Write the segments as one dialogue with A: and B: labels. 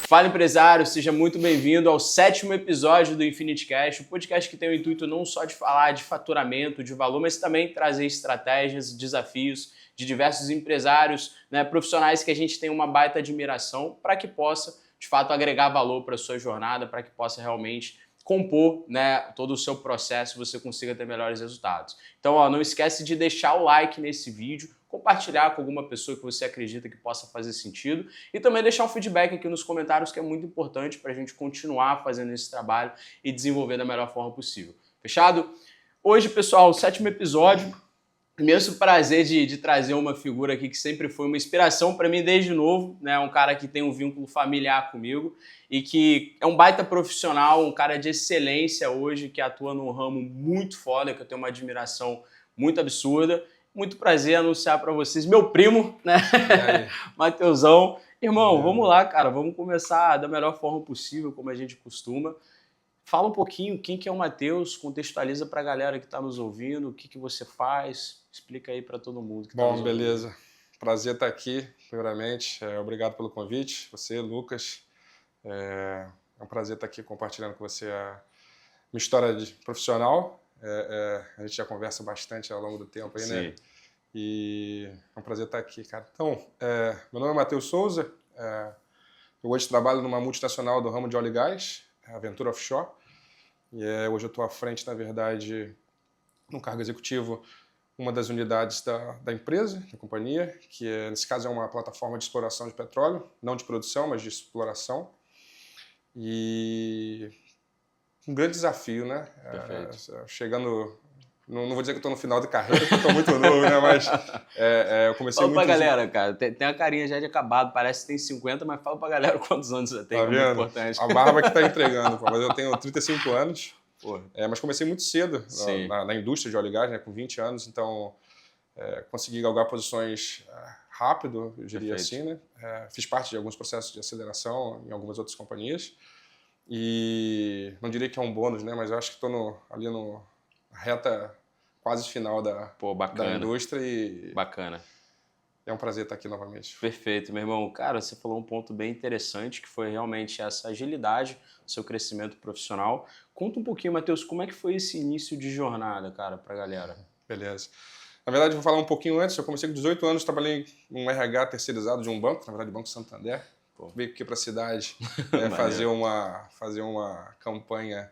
A: Fala, empresário, seja muito bem-vindo ao 7º episódio do Infinity Cash, o podcast que tem o intuito não só de falar de faturamento, de valor, mas também trazer estratégias, desafios de diversos empresários, profissionais que a gente tem uma baita admiração para que possa, de fato, agregar valor para a sua jornada, para que possa realmente compor todo o seu processo e você consiga ter melhores resultados. Então, não esquece de deixar o like nesse vídeo, compartilhar com alguma pessoa que você acredita que possa fazer sentido e também deixar um feedback aqui nos comentários, que é muito importante para a gente continuar fazendo esse trabalho e desenvolver da melhor forma possível. Fechado? Hoje, pessoal, o 7º episódio. Imenso prazer de trazer uma figura aqui que sempre foi uma inspiração para mim desde novo, um cara que tem um vínculo familiar comigo e que é um baita profissional, um cara de excelência hoje, que atua num ramo muito foda, que eu tenho uma admiração muito absurda. Muito prazer anunciar para vocês, meu primo, Mateusão. Irmão, vamos lá, cara, vamos começar da melhor forma possível, como a gente costuma. Fala um pouquinho quem que é o Matheus, contextualiza para a galera que está nos ouvindo, o que você faz, explica aí para todo mundo que está nos ouvindo.
B: Bom, beleza. Prazer estar aqui, primeiramente. Obrigado pelo convite, você, Lucas. É um prazer estar aqui compartilhando com você a minha história profissional. A gente já conversa bastante ao longo do tempo aí, né? E é um prazer estar aqui, cara. Então, meu nome é Matheus Souza. Eu hoje trabalho numa multinacional do ramo de óleo e gás, Aventura Offshore. E hoje eu estou à frente, na verdade, no cargo executivo, uma das unidades da empresa, da companhia, que nesse caso é uma plataforma de exploração de petróleo, não de produção, mas de exploração. E um grande desafio, né? Chegando... Não vou dizer que eu estou no final de carreira, porque eu estou muito novo, né? Mas eu comecei
A: fala
B: muito...
A: Fala pra galera, cara. Tem a carinha já de acabado, parece que tem 50, mas fala pra galera quantos anos você tem,
B: tá
A: que é muito importante.
B: A barba que está entregando, mas eu tenho 35 anos. Mas comecei muito cedo na indústria de óleo e gás, né? Com 20 anos, então consegui galgar posições rápido, eu diria assim, né? Fiz parte de alguns processos de aceleração em algumas outras companhias. E não diria que é um bônus, né? Mas eu acho que estou ali no reta quase final da indústria e
A: bacana.
B: É um prazer estar aqui novamente.
A: Perfeito, meu irmão. Cara, você falou um ponto bem interessante, que foi realmente essa agilidade do seu crescimento profissional. Conta um pouquinho, Matheus, como é que foi esse início de jornada, cara, pra galera?
B: Beleza. Na verdade, vou falar um pouquinho antes. Eu comecei com 18 anos, trabalhei em um RH terceirizado de um banco, na verdade, Banco Santander. Veio aqui para a cidade fazer uma campanha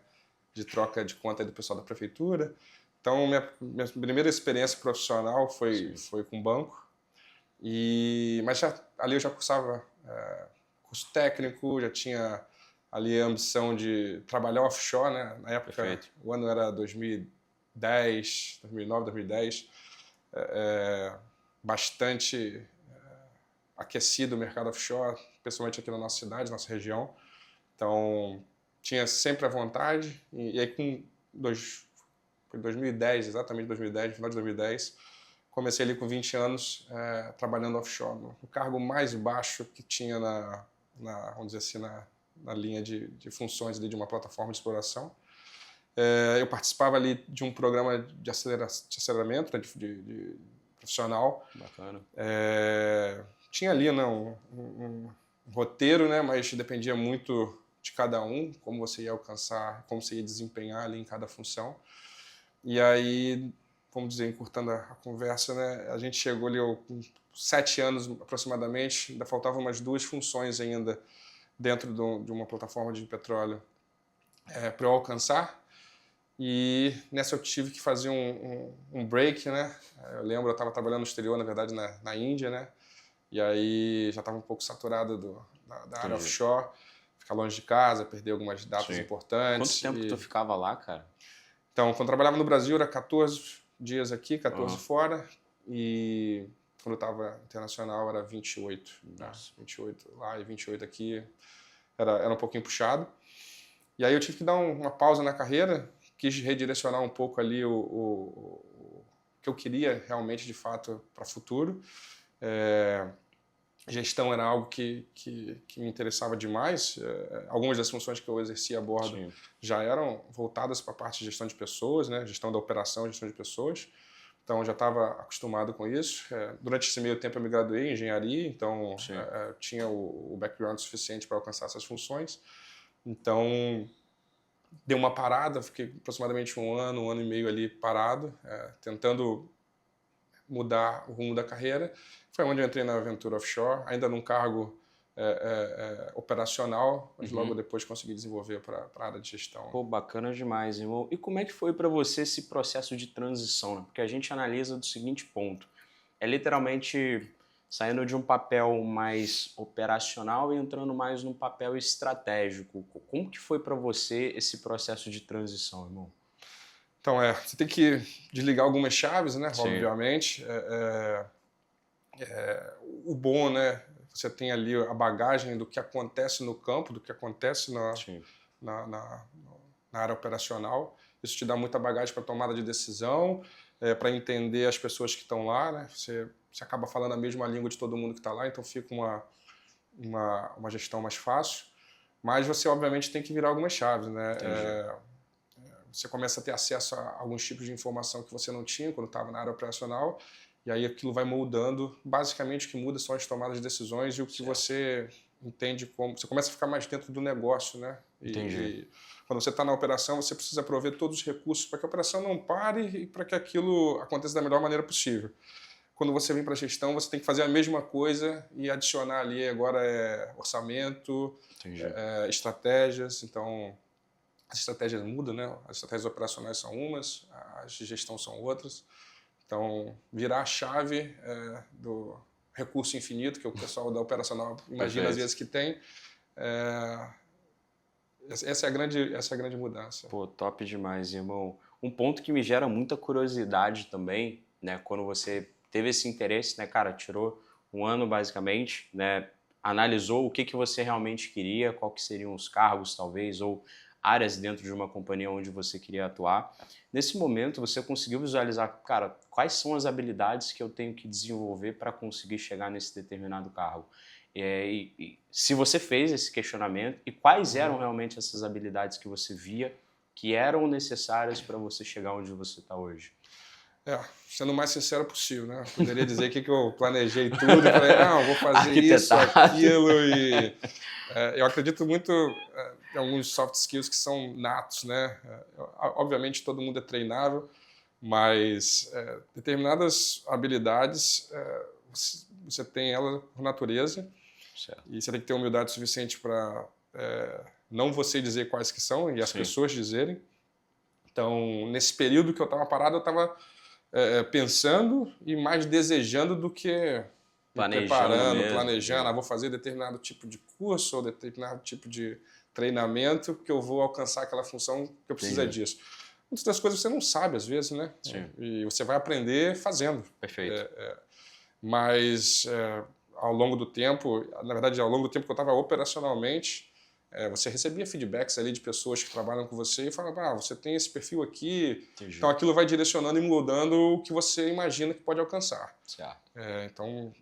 B: de troca de conta do pessoal da prefeitura. Então, minha primeira experiência profissional foi com o banco. Mas ali eu já cursava curso técnico, já tinha ali a ambição de trabalhar offshore, né? Na época, o ano era 2010, 2009, 2010. Bastante aquecido o mercado offshore, principalmente aqui na nossa cidade, nossa região. Então, tinha sempre a vontade. E aí, foi 2010, exatamente 2010, final de 2010, comecei ali com 20 anos trabalhando offshore, no cargo mais baixo que tinha vamos dizer assim, na linha de funções ali de uma plataforma de exploração. Eu participava ali de um programa de aceleramento, né, de profissional.
A: Bacana.
B: Tinha ali um roteiro, né, mas dependia muito de cada um, como você ia alcançar, como você ia desempenhar ali em cada função. E aí, vamos dizer, encurtando a conversa, né, a gente chegou ali com 7 anos aproximadamente, ainda faltavam umas 2 funções ainda dentro de uma plataforma de petróleo para eu alcançar. E nessa eu tive que fazer um break, né? Eu lembro, eu estava trabalhando no exterior, na verdade, na Índia, né? E aí já estava um pouco saturado da área offshore, ficar longe de casa, perder algumas datas importantes.
A: Quanto tempo tu ficava lá, cara?
B: Então, quando eu trabalhava no Brasil, era 14 dias aqui, 14 fora. E quando eu estava internacional, era 28. Né? 28 lá e 28 aqui. Era um pouquinho puxado. E aí eu tive que dar uma pausa na carreira, quis redirecionar um pouco ali o que eu queria realmente, de fato, para o futuro. Gestão era algo que me interessava demais. Algumas das funções que eu exercia a bordo já eram voltadas para a parte de gestão de pessoas, né? Gestão da operação, gestão de pessoas. Então, eu já estava acostumado com isso. Durante esse meio tempo, eu me graduei em engenharia, então tinha o background suficiente para alcançar essas funções. Então, deu uma parada, fiquei aproximadamente um ano e meio ali parado, tentando mudar o rumo da carreira. Foi onde eu entrei na Aventura Offshore, ainda num cargo operacional, mas logo depois consegui desenvolver para a área de gestão.
A: Pô, bacana demais, irmão. E como é que foi para você esse processo de transição, né? Porque a gente analisa do seguinte ponto, é literalmente saindo de um papel mais operacional e entrando mais num papel estratégico. Como que foi para você esse processo de transição, irmão?
B: Então, você tem que desligar algumas chaves, né?
A: Sim.
B: Obviamente. O bom, né? Você tem ali a bagagem do que acontece no campo, do que acontece na área operacional. Isso te dá muita bagagem para tomada de decisão, para entender as pessoas que estão lá, né? Você acaba falando a mesma língua de todo mundo que está lá, então fica uma gestão mais fácil. Mas você, obviamente, tem que virar algumas chaves, né? Você começa a ter acesso a alguns tipos de informação que você não tinha quando estava na área operacional, e aí aquilo vai moldando. Basicamente, o que muda são as tomadas de decisões e o que você entende como... Você começa a ficar mais dentro do negócio, né? E quando você está na operação, você precisa prover todos os recursos para que a operação não pare e para que aquilo aconteça da melhor maneira possível. Quando você vem para a gestão, você tem que fazer a mesma coisa e adicionar ali agora orçamento, estratégias. Então, as estratégias mudam, né? As estratégias operacionais são umas, as de gestão são outras. Então, virar a chave do recurso infinito, que o pessoal da operacional imagina às vezes que tem, essa é a grande mudança.
A: Pô, top demais, irmão. Um ponto que me gera muita curiosidade também, né, quando você teve esse interesse, né, cara, tirou um ano basicamente, né, analisou o que você realmente queria, qual que seriam os cargos talvez, ou áreas dentro de uma companhia onde você queria atuar. Nesse momento, você conseguiu visualizar, cara, quais são as habilidades que eu tenho que desenvolver para conseguir chegar nesse determinado cargo? E se você fez esse questionamento, e quais eram realmente essas habilidades que você via que eram necessárias para você chegar onde você está hoje?
B: Sendo o mais sincero possível, né? Eu poderia dizer que eu planejei tudo e falei, não, vou fazer isso, aquilo e... eu acredito muito em alguns soft skills que são natos, né? Obviamente todo mundo é treinável, mas determinadas habilidades você tem ela por natureza.
A: Certo.
B: E você tem que ter humildade suficiente para não você dizer quais que são e as pessoas dizerem. Então, nesse período que eu estava parado, eu estava pensando e mais desejando do que planejando. Vou fazer determinado tipo de curso ou determinado tipo de treinamento que eu vou alcançar aquela função que eu preciso disso. Muitas das coisas você não sabe, às vezes, né?
A: Sim.
B: E você vai aprender fazendo.
A: Perfeito.
B: Mas ao longo do tempo, na verdade, ao longo do tempo que eu estava operacionalmente, você recebia feedbacks ali de pessoas que trabalham com você e falavam, você tem esse perfil aqui, então aquilo vai direcionando e moldando o que você imagina que pode alcançar. Então,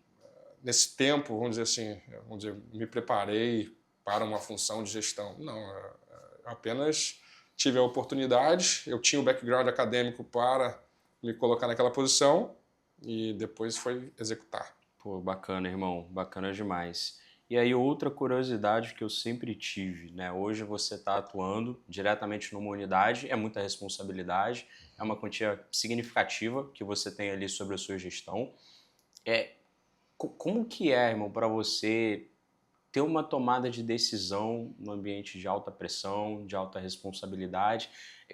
B: nesse tempo, vamos dizer, me preparei para uma função de gestão. Não, eu apenas tive a oportunidade, eu tinha o background acadêmico para me colocar naquela posição e depois foi executar.
A: Pô, bacana, irmão, bacana demais. E aí outra curiosidade que eu sempre tive, né? Hoje você está atuando diretamente numa unidade, é muita responsabilidade, é uma quantia significativa que você tem ali sobre a sua gestão. Como que é, irmão, para você ter uma tomada de decisão no ambiente de alta pressão, de alta responsabilidade?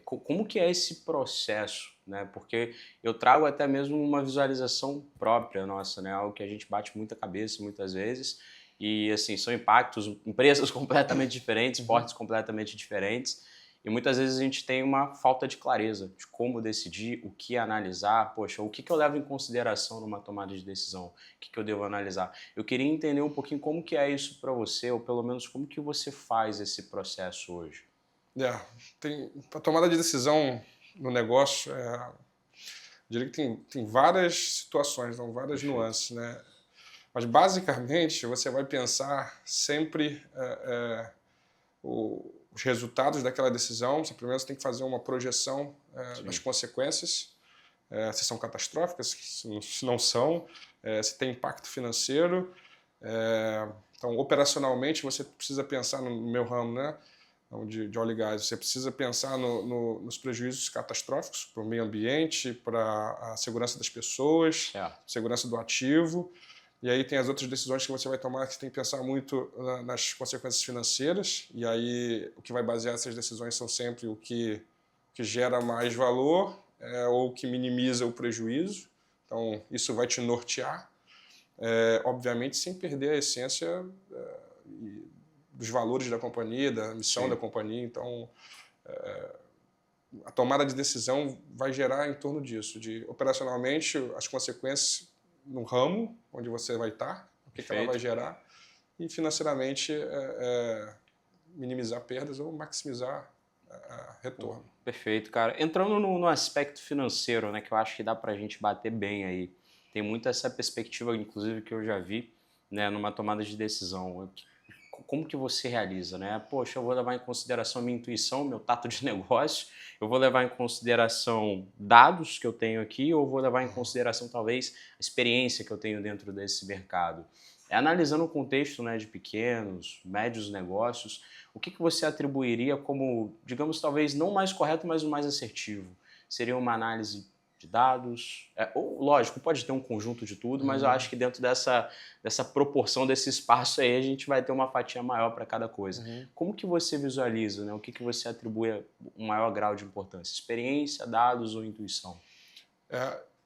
A: Como que é esse processo, né? Porque eu trago até mesmo uma visualização própria nossa, né? Algo que a gente bate muita cabeça muitas vezes e, assim, são impactos, empresas completamente diferentes, portes completamente diferentes e muitas vezes a gente tem uma falta de clareza de como decidir, o que analisar, poxa, o que eu levo em consideração numa tomada de decisão, o que eu devo analisar. Eu queria entender um pouquinho como que é isso para você, ou pelo menos como que você faz esse processo hoje.
B: A tomada de decisão no negócio, diria que tem várias situações, várias nuances, né? Mas basicamente você vai pensar sempre os resultados daquela decisão. Primeiro você tem que fazer uma projeção das consequências se são catastróficas, se não são, se tem impacto financeiro. Então, operacionalmente, você precisa pensar no meu ramo, né, de óleo e gás, você precisa pensar nos prejuízos catastróficos para o meio ambiente, para a segurança das pessoas, segurança do ativo. E aí tem as outras decisões que você vai tomar que você tem que pensar muito nas consequências financeiras. E aí o que vai basear essas decisões são sempre o que gera mais valor ou que minimiza o prejuízo. Então isso vai te nortear, obviamente sem perder a essência dos valores da companhia, da missão da companhia. Então a tomada de decisão vai gerar em torno disso, de operacionalmente as consequências no ramo onde você vai estar, o que ela vai gerar, e financeiramente minimizar perdas ou maximizar retorno.
A: Perfeito, cara. Entrando no aspecto financeiro, né, que eu acho que dá pra gente bater bem aí, tem muito essa perspectiva, inclusive, que eu já vi, né, numa tomada de decisão. Como que você realiza, né? Poxa, eu vou levar em consideração a minha intuição, meu tato de negócio, eu vou levar em consideração dados que eu tenho aqui, ou vou levar em consideração, talvez, a experiência que eu tenho dentro desse mercado. Analisando o contexto, né, de pequenos, médios negócios, o que você atribuiria como, digamos, talvez não mais correto, mas o mais assertivo? Seria uma análise de dados? Ou, lógico, pode ter um conjunto de tudo, mas eu acho que dentro dessa proporção, desse espaço aí, a gente vai ter uma fatia maior para cada coisa. Como que você visualiza, né? O que você atribui um maior grau de importância? Experiência, dados ou intuição?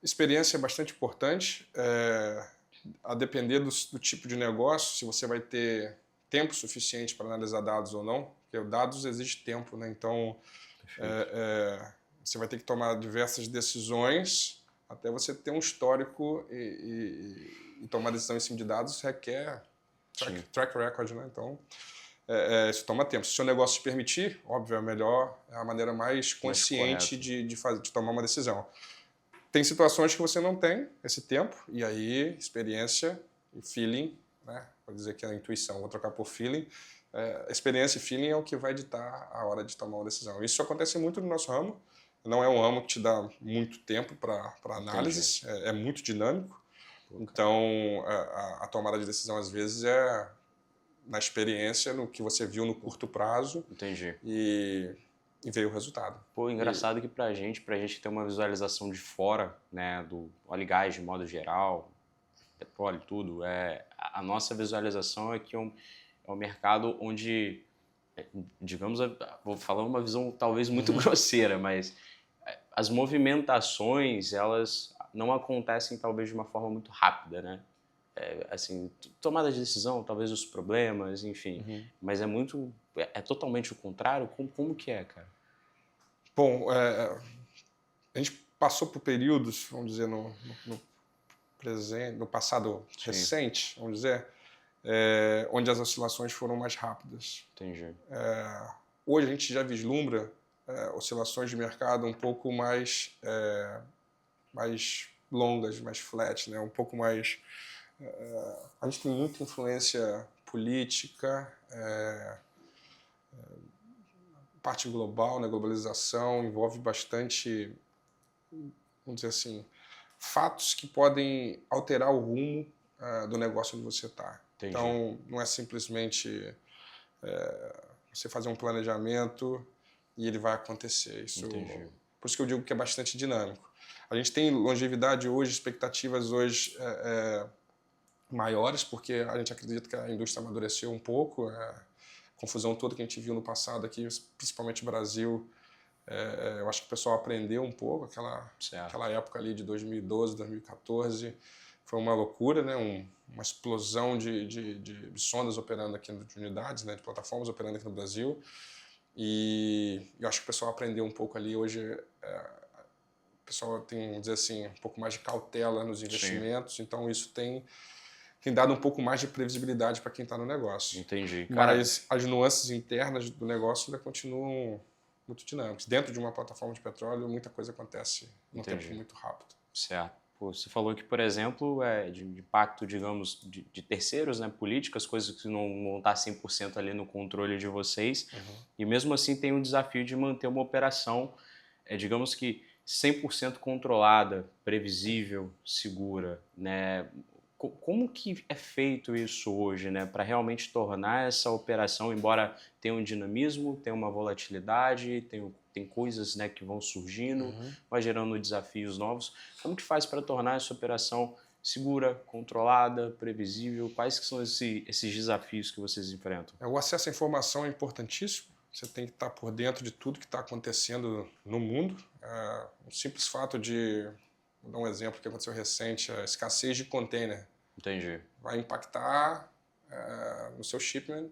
B: Experiência é bastante importante, a depender do tipo de negócio, se você vai ter tempo suficiente para analisar dados ou não, porque dados exige tempo, né? Então você vai ter que tomar diversas decisões até você ter um histórico e tomar decisão em cima de dados requer track record, né? Então isso toma tempo. Se o seu negócio te permitir, óbvio, é a maneira mais consciente de tomar uma decisão. Tem situações que você não tem esse tempo, e aí experiência e feeling, né? Vou dizer que é a intuição, vou trocar por feeling. Experiência e feeling é o que vai ditar a hora de tomar uma decisão. Isso acontece muito no nosso ramo. Não é um ramo que te dá muito tempo para análises, é muito dinâmico. Então, a tomada de decisão, às vezes, é na experiência, no que você viu no curto prazo. E veio o resultado.
A: Pô, engraçado que pra gente ter uma visualização de fora, né, do óleo e gás de modo geral, petróleo, tudo, a nossa visualização é que é um mercado onde, digamos, vou falar uma visão talvez muito grosseira, mas as movimentações, elas não acontecem talvez de uma forma muito rápida, né? Assim, tomada de decisão, talvez os problemas, enfim, mas é totalmente o contrário. Como que é, cara?
B: Bom, a gente passou por períodos, vamos dizer, no presente, no passado recente, vamos dizer, onde as oscilações foram mais rápidas. Hoje a gente já vislumbra oscilações de mercado um pouco mais longas, mais flat, né? Um pouco mais... a gente tem muita influência política, parte global, né? Globalização, envolve bastante, vamos dizer assim, fatos que podem alterar o rumo do negócio onde você está. Então, não é simplesmente você fazer um planejamento e ele vai acontecer. Por isso que eu digo que é bastante dinâmico. A gente tem longevidade hoje, expectativas hoje maiores, porque a gente acredita que a indústria amadureceu um pouco. A confusão toda que a gente viu no passado aqui, principalmente no Brasil, eu acho que o pessoal aprendeu um pouco. Aquela época ali de 2012, 2014, foi uma loucura, né? Uma explosão de sondas operando aqui, de unidades, né? De plataformas operando aqui no Brasil. E eu acho que o pessoal aprendeu um pouco ali. Hoje o pessoal tem, vamos dizer assim, um pouco mais de cautela nos investimentos, então isso tem dado um pouco mais de previsibilidade para quem está no negócio. Mas as nuances internas do negócio ainda continuam muito dinâmicas. Dentro de uma plataforma de petróleo, muita coisa acontece num tempo muito rápido.
A: Certo. Pô, você falou que, por exemplo, de impacto, digamos, de terceiros, né, políticas, coisas que não estão 100% ali no controle de vocês, e mesmo assim tem um desafio de manter uma operação, digamos que 100% controlada, previsível, segura, né? Como que é feito isso hoje, né, para realmente tornar essa operação, embora tenha um dinamismo, tenha uma volatilidade, tem coisas, né, que vão surgindo, vai gerando desafios novos. Como que faz para tornar essa operação segura, controlada, previsível? Quais que são esses desafios que vocês enfrentam?
B: O acesso à informação é importantíssimo. Você tem que estar por dentro de tudo que está acontecendo no mundo. O simples fato de, vou dar um exemplo que aconteceu recente, a escassez de container.
A: Entendi.
B: Vai impactar no seu shipment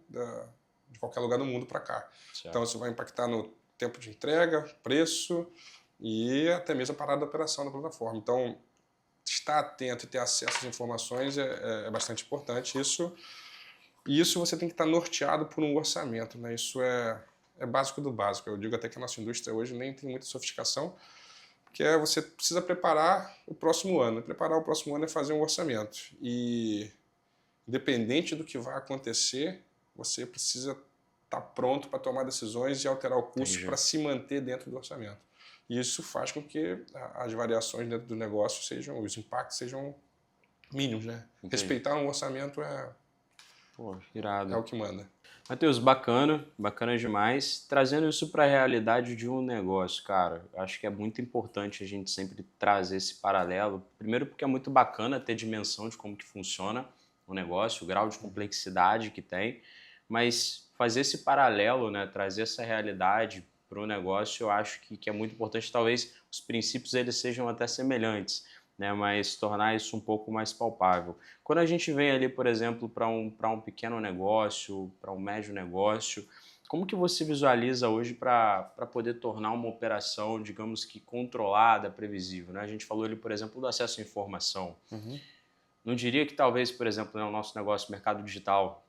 B: de qualquer lugar do mundo para cá.
A: Certo.
B: Então isso vai impactar no tempo de entrega, preço e até mesmo a parada da operação da plataforma. Então estar atento e ter acesso às informações é bastante importante. Isso você tem que estar norteado por um orçamento, né? Isso é básico do básico. Eu digo até que a nossa indústria hoje nem tem muita sofisticação, que você precisa preparar o próximo ano. Preparar o próximo ano é fazer um orçamento. E, independente do que vai acontecer, você precisa estar pronto para tomar decisões e alterar o custo para se manter dentro do orçamento. E isso faz com que as variações dentro do negócio os impactos sejam mínimos, né?
A: Entendi.
B: Respeitar um orçamento
A: irado.
B: É o que manda.
A: Matheus, bacana demais. Trazendo isso para a realidade de um negócio, cara, acho que é muito importante a gente sempre trazer esse paralelo. Primeiro porque é muito bacana ter dimensão de como que funciona o negócio, o grau de complexidade que tem, mas fazer esse paralelo, né, trazer essa realidade para o negócio, eu acho que é muito importante. Talvez os princípios eles sejam até semelhantes, né, mas tornar isso um pouco mais palpável. Quando a gente vem ali, por exemplo, para um pequeno negócio, para um médio negócio, como que você visualiza hoje para poder tornar uma operação, digamos que controlada, previsível, né? A gente falou ali, por exemplo, do acesso à informação. Não diria que talvez, por exemplo, no nosso negócio mercado digital,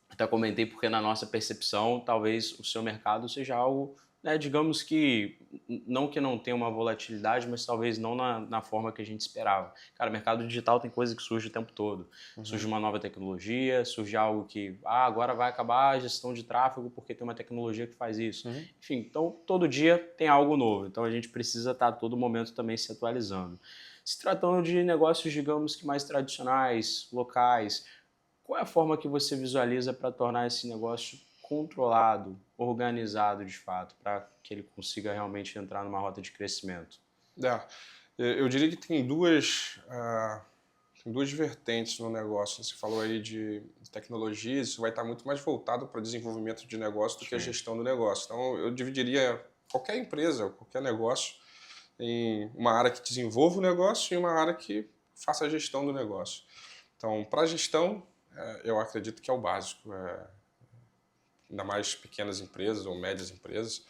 A: até comentei porque na nossa percepção, talvez o seu mercado seja algo, né, digamos que não tenha uma volatilidade, mas talvez não na forma que a gente esperava. Cara, mercado digital tem coisa que surge o tempo todo. Surge uma nova tecnologia, surge algo que agora vai acabar a gestão de tráfego porque tem uma tecnologia que faz isso. Enfim, então todo dia tem algo novo. Então a gente precisa estar a todo momento também se atualizando. Se tratando de negócios, digamos que mais tradicionais, locais, qual é a forma que você visualiza para tornar esse negócio controlado, organizado de fato, para que ele consiga realmente entrar numa rota de crescimento?
B: Eu diria que tem duas vertentes no negócio. Você falou aí de tecnologia, isso vai estar muito mais voltado para o desenvolvimento de negócio do que a gestão do negócio. Então, eu dividiria qualquer empresa, qualquer negócio, em uma área que desenvolva o negócio e uma área que faça a gestão do negócio. Então, para a gestão, eu acredito que é o básico. Ainda mais pequenas empresas ou médias empresas.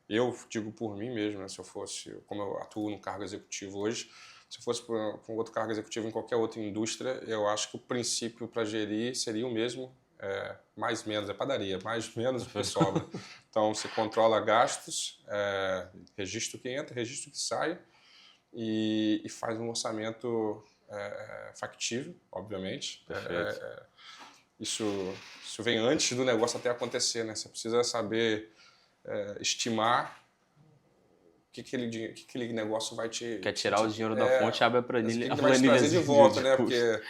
B: Eu digo por mim mesmo, né, se eu fosse, como eu atuo no cargo executivo hoje, se eu fosse com outro cargo executivo em qualquer outra indústria, eu acho que o princípio para gerir seria o mesmo, mais menos, é padaria, mais menos o que sobra. Então, você controla gastos, registra o que entra, registra o que sai e faz um orçamento factível, obviamente. Isso vem antes do negócio até acontecer, né? Você precisa saber estimar o que aquele negócio vai te...
A: Quer tirar o dinheiro da fonte, abre a planilha.
B: Vai te trazer de volta, né? Porque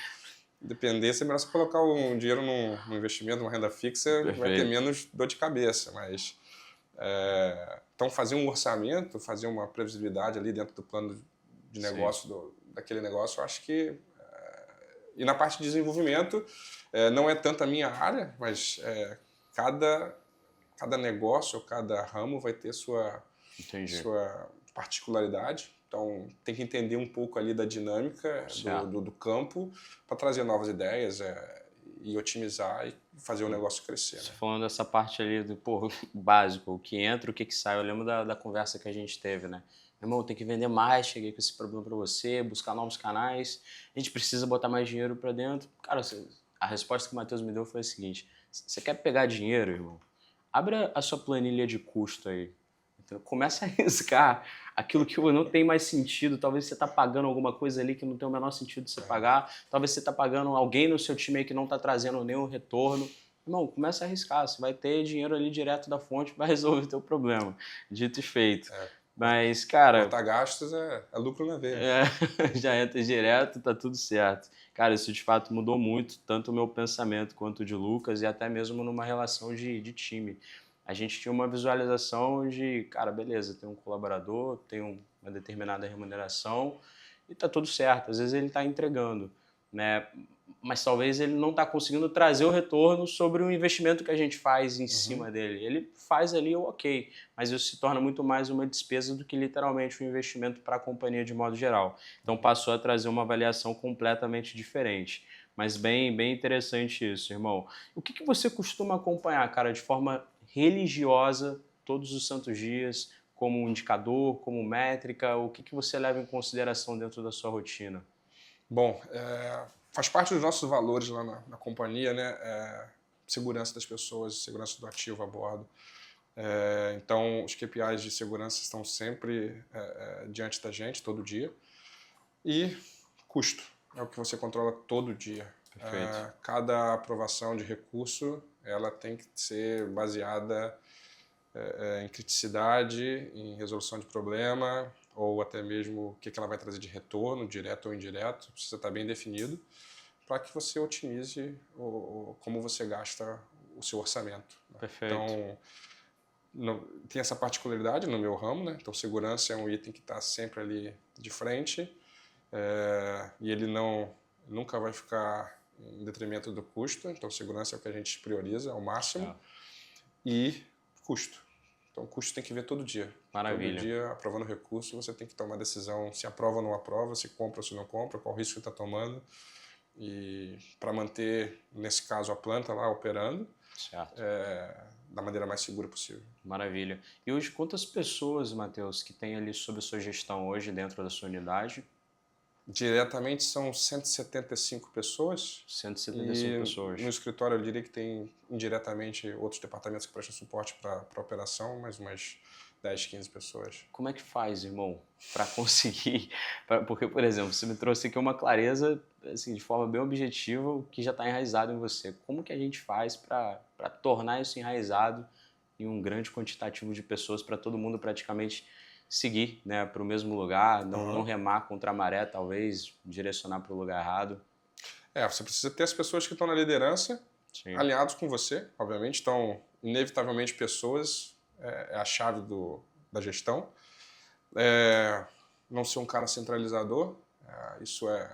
B: depender, é melhor você colocar um dinheiro num investimento, numa renda fixa, vai ter menos dor de cabeça. Mas, então, fazer um orçamento, fazer uma previsibilidade ali dentro do plano de negócio daquele negócio, eu acho que... E na parte de desenvolvimento, não é tanto a minha área, mas cada negócio ou cada ramo vai ter sua particularidade. Então, tem que entender um pouco ali da dinâmica do campo para trazer novas ideias e otimizar e fazer o negócio crescer. Né?
A: Falando dessa parte ali do básico, o que entra, o que sai, eu lembro da conversa que a gente teve, né? Meu irmão, tem que vender mais, cheguei com esse problema para você, buscar novos canais, a gente precisa botar mais dinheiro para dentro. Cara, a resposta que o Matheus me deu foi a seguinte: você quer pegar dinheiro, irmão? Abre a sua planilha de custo aí. Então, começa a arriscar aquilo que não tem mais sentido. Talvez você está pagando alguma coisa ali que não tem o menor sentido de você pagar. Talvez você está pagando alguém no seu time aí que não está trazendo nenhum retorno. Irmão, começa a arriscar. Você vai ter dinheiro ali direto da fonte, vai resolver o teu problema. Dito e feito. Mas, cara...
B: Cortar gastos é lucro na veia.
A: Já entra direto, tá tudo certo. Cara, isso de fato mudou muito, tanto o meu pensamento quanto o de Lucas, e até mesmo numa relação de time. A gente tinha uma visualização de, cara, beleza, tem um colaborador, tem uma determinada remuneração e tá tudo certo. Às vezes ele está entregando, né? Mas talvez ele não está conseguindo trazer o retorno sobre o investimento que a gente faz em cima dele. Ele faz ali o ok, mas isso se torna muito mais uma despesa do que literalmente um investimento para a companhia de modo geral. Então passou a trazer uma avaliação completamente diferente. Mas bem interessante isso, irmão. O que você costuma acompanhar, cara, de forma religiosa, todos os santos dias, como indicador, como métrica? O que você leva em consideração dentro da sua rotina?
B: Bom, faz parte dos nossos valores lá na companhia, né? Segurança das pessoas, segurança do ativo a bordo. Então, os KPIs de segurança estão sempre diante da gente, todo dia. E custo, é o que você controla todo dia.
A: Perfeito.
B: Cada aprovação de recurso, ela tem que ser baseada em criticidade, em resolução de problema, ou até mesmo o que ela vai trazer de retorno, direto ou indireto, precisa estar bem definido, para que você otimize como você gasta o seu orçamento.
A: Perfeito.
B: Então, tem essa particularidade no meu ramo, né? Então, segurança é um item que está sempre ali de frente, e ele nunca vai ficar em detrimento do custo. Então, segurança é o que a gente prioriza ao máximo. E custo. Então, o custo tem que ver todo dia.
A: Maravilha.
B: Todo dia, aprovando recurso, você tem que tomar decisão se aprova ou não aprova, se compra ou se não compra, qual risco você está tomando. E para manter, nesse caso, a planta lá operando da maneira mais segura possível.
A: Maravilha. E hoje, quantas pessoas, Matheus, que tem ali sob a sua gestão hoje dentro da sua unidade?
B: Diretamente são 175 pessoas.
A: 175 pessoas.
B: No escritório eu diria que tem indiretamente outros departamentos que prestam suporte para a operação, mas umas 10, 15 pessoas.
A: Como é que faz, irmão, para conseguir? Porque, por exemplo, você me trouxe aqui uma clareza, assim, de forma bem objetiva, o que já está enraizado em você. Como que a gente faz para tornar isso enraizado em um grande quantitativo de pessoas para todo mundo praticamente seguir, né, para o mesmo lugar, não remar contra a maré, talvez, direcionar para o lugar errado?
B: Você precisa ter as pessoas que estão na liderança, alinhados com você, obviamente. Então, inevitavelmente, pessoas é a chave da gestão. Não ser um cara centralizador, isso é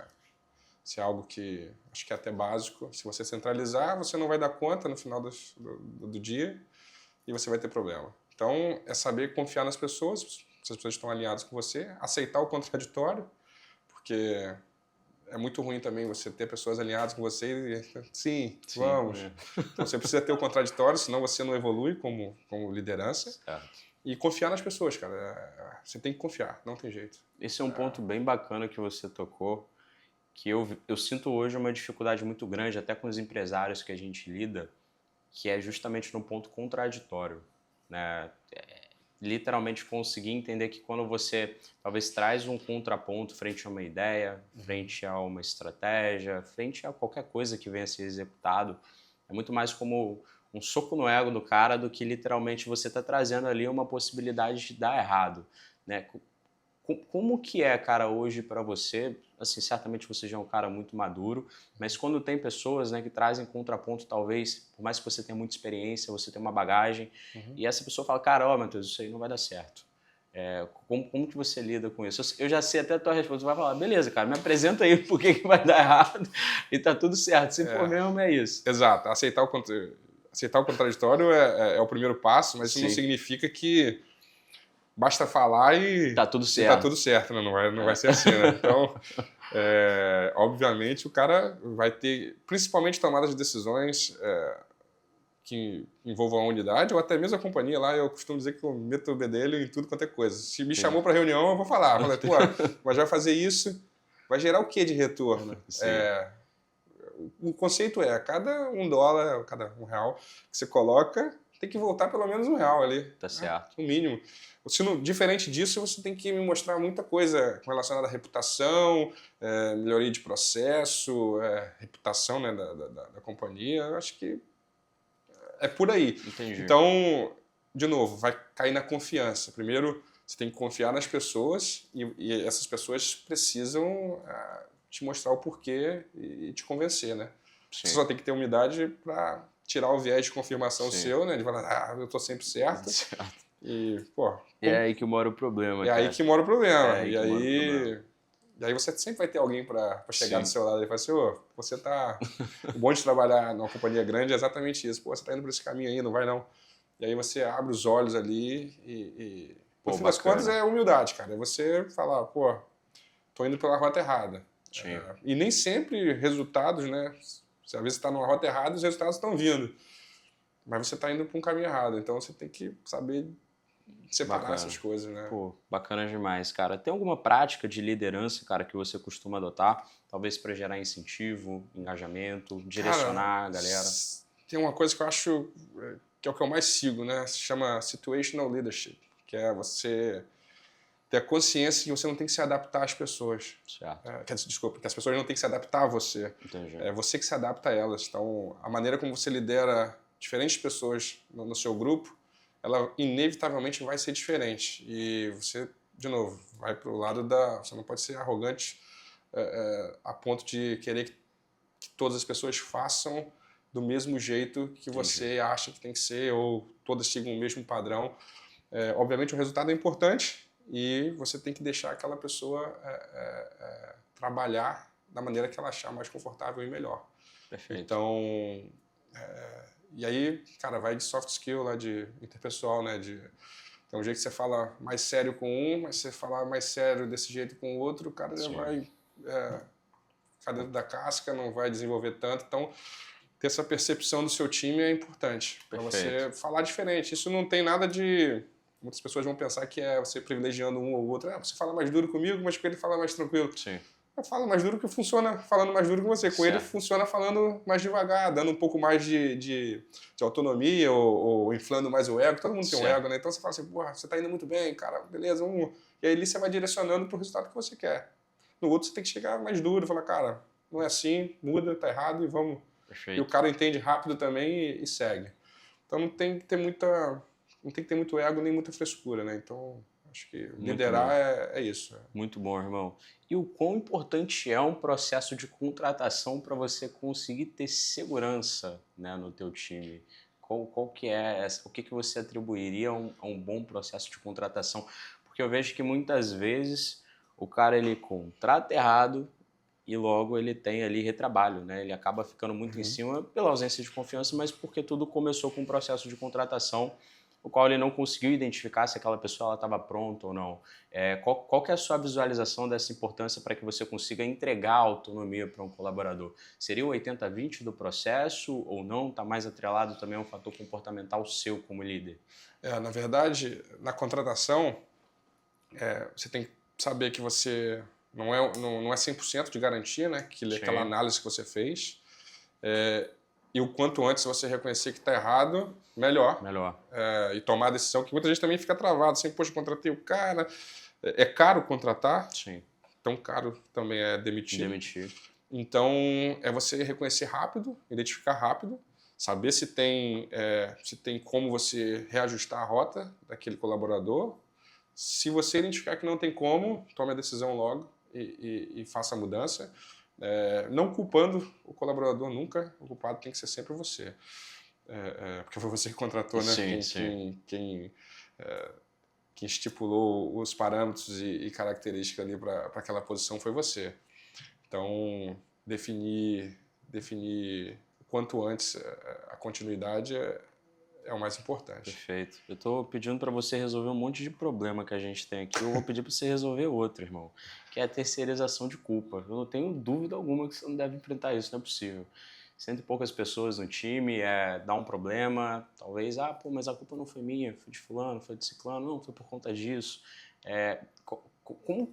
B: algo que acho que é até básico. Se você centralizar, você não vai dar conta no final do dia e você vai ter problema. Então, é saber confiar nas pessoas, se as pessoas estão alinhadas com você, aceitar o contraditório, porque é muito ruim também você ter pessoas alinhadas com você e sim, vamos. Então, você precisa ter o contraditório, senão você não evolui como liderança.
A: Certo.
B: E confiar nas pessoas, cara. Você tem que confiar, não tem jeito.
A: Esse é um ponto bem bacana que você tocou, que eu sinto hoje uma dificuldade muito grande, até com os empresários que a gente lida, que é justamente no ponto contraditório, né? Literalmente conseguir entender que quando você talvez traz um contraponto frente a uma ideia, frente a uma estratégia, frente a qualquer coisa que venha a ser executado, é muito mais como um soco no ego do cara do que literalmente você está trazendo ali uma possibilidade de dar errado, né? Como que é, cara, hoje para você? Assim, certamente você já é um cara muito maduro, mas quando tem pessoas, né, que trazem contraponto, talvez, por mais que você tenha muita experiência, você tenha uma bagagem, e essa pessoa fala, cara, ó, Matheus, isso aí não vai dar certo. Como que você lida com isso? Eu já sei até a tua resposta, você vai falar, beleza, cara, me apresenta aí por que vai dar errado e tá tudo certo, se for mesmo é isso.
B: Exato, aceitar o contraditório é o primeiro passo, mas isso não significa que basta falar e
A: tá tudo certo.
B: Tá tudo certo, né? Não vai ser assim, né? Então, obviamente, o cara vai ter, principalmente tomadas de decisões que envolvam a unidade ou até mesmo a companhia lá. Eu costumo dizer que eu meto o bedelho em tudo quanto é coisa. Se me chamou para reunião, eu vou falar. Falei, pô, mas vai fazer isso, vai gerar o que de retorno? O conceito é, a cada $1, cada R$1 que você coloca, tem que voltar pelo menos R$1 ali.
A: Tá certo.
B: No mínimo. Diferente disso, você tem que me mostrar muita coisa relacionada à reputação, melhoria de processo, reputação, né, da companhia. Eu acho que é por aí.
A: Entendi.
B: Então, de novo, vai cair na confiança. Primeiro, Você tem que confiar nas pessoas e essas pessoas precisam te mostrar o porquê e te convencer, né?
A: Sim.
B: Você só tem que ter humildade para tirar o viés de confirmação
A: Sim.
B: seu, né? De falar, eu tô sempre certo. E, pô...
A: É aí que mora o problema,
B: É
A: cara.
B: aí que mora o problema.
A: É aí que mora o problema.
B: E aí você sempre vai ter alguém para chegar
A: Sim.
B: do seu lado e falar assim, ô, você tá... O bom de trabalhar numa companhia grande é exatamente isso. Pô, você tá indo por esse caminho aí, não vai não. E aí você abre os olhos ali
A: Pô,
B: no fim das
A: bacana.
B: contas é humildade, cara. É você falar, pô, tô indo pela rota errada.
A: Sim.
B: E nem sempre resultados, né? Você às vezes está numa rota errada e os resultados estão vindo. Mas você está indo para um caminho errado. Então você tem que saber separar
A: Bacana.
B: essas coisas, né?
A: Pô, bacana demais, cara. Tem alguma prática de liderança, cara, que você costuma adotar? Talvez para gerar incentivo, engajamento, direcionar a galera?
B: Tem uma coisa que eu acho que é o que eu mais sigo, né? Se chama Situational Leadership, que é você ter a consciência que você não tem que se adaptar às pessoas.
A: Certo.
B: Desculpa, que as pessoas não têm que se adaptar a você.
A: Entendi.
B: É você que se adapta a elas. Então, a maneira como você lidera diferentes pessoas no seu grupo, ela inevitavelmente vai ser diferente. E você, de novo, vai para o lado da... Você não pode ser arrogante a ponto de querer que todas as pessoas façam do mesmo jeito que você acha que tem que ser, ou todas sigam o mesmo padrão. Obviamente, o resultado é importante e você tem que deixar aquela pessoa trabalhar da maneira que ela achar mais confortável e melhor.
A: Perfeito.
B: Então... E aí, cara, vai de soft skill lá, de interpessoal, né? Tem um jeito que você fala mais sério com um, mas você falar mais sério desse jeito com o outro, o cara já vai ficar dentro da casca, não vai desenvolver tanto. Então, ter essa percepção do seu time é importante. Para você falar diferente. Isso não tem nada de... Muitas pessoas vão pensar que é você privilegiando um ou outro. Você fala mais duro comigo, mas com ele fala mais tranquilo.
A: Sim.
B: Eu falo mais duro que funciona falando mais duro que você. Com ele funciona falando mais devagar, dando um pouco mais de autonomia ou inflando mais o ego. Todo mundo tem um ego, né? Então você fala assim, porra, você tá indo muito bem, cara, beleza, vamos... E aí ali você vai direcionando pro resultado que você quer. No outro você tem que chegar mais duro, falar, cara, não é assim, muda, tá errado e vamos...
A: Perfeito.
B: E o cara entende rápido também e segue. Então não tem que ter muito ego nem muita frescura, né? Então... Acho que liderar é isso.
A: Muito bom, irmão. E o quão importante é um processo de contratação para você conseguir ter segurança, né, no teu time? Qual que é o que você atribuiria a um bom processo de contratação? Porque eu vejo que muitas vezes o cara ele contrata errado e logo ele tem ali retrabalho, né? Ele acaba ficando muito em cima pela ausência de confiança, mas porque tudo começou com um processo de contratação o qual ele não conseguiu identificar se aquela pessoa estava pronta ou não. Qual que é a sua visualização dessa importância para que você consiga entregar autonomia para um colaborador? Seria o 80-20 do processo ou não? Está mais atrelado também a um fator comportamental seu como líder?
B: Na verdade, na contratação, você tem que saber que você não é 100% de garantia, né? Aquela análise que você fez. E o quanto antes você reconhecer que está errado, melhor. E tomar a decisão, que muita gente também fica travado, assim, poxa, contratei o cara. É caro contratar,
A: Sim.
B: Tão caro também é demitir. Então, é você reconhecer rápido, identificar rápido, saber se tem como você reajustar a rota daquele colaborador. Se você identificar que não tem como, tome a decisão logo e faça a mudança. Não culpando o colaborador nunca, o culpado tem que ser sempre você. Porque foi você que contratou, né? Quem estipulou os parâmetros e características ali para aquela posição foi você. Então, definir o quanto antes a continuidade é o mais importante.
A: Perfeito. Eu estou pedindo para você resolver um monte de problema que a gente tem aqui. Eu vou pedir para você resolver outro, irmão, que é a terceirização de culpa. Eu não tenho dúvida alguma que você não deve enfrentar isso, não é possível. Cento e poucas pessoas no time, dá um problema, talvez, mas a culpa não foi minha, foi de fulano, foi de ciclano, não, foi por conta disso.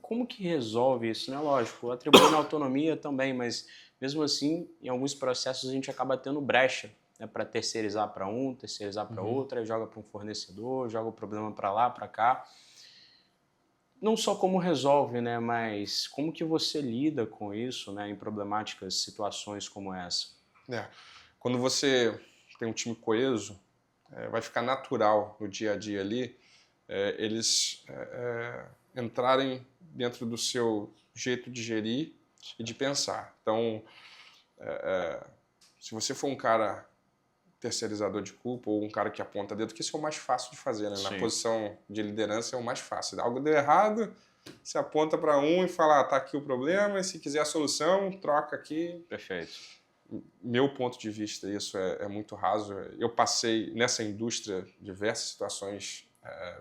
A: Como que resolve isso? Né? Lógico, atribuindo autonomia também, mas mesmo assim, em alguns processos a gente acaba tendo brecha, né, para terceirizar para um, terceirizar para outro, aí joga para um fornecedor, joga o problema para lá, para cá. Não só como resolve, né, mas como que você lida com isso, né, em problemáticas, situações como essa?
B: Quando você tem um time coeso, vai ficar natural no dia a dia ali eles entrarem dentro do seu jeito de gerir e de pensar. Então, se você for um cara terceirizador de culpa ou um cara que aponta dedo, que isso é o mais fácil de fazer, né? Na posição de liderança é o mais fácil. Algo deu errado, você aponta para um e fala, tá aqui o problema, e se quiser a solução, troca aqui.
A: Perfeito.
B: Meu ponto de vista, isso é muito raso. Eu passei nessa indústria diversas situações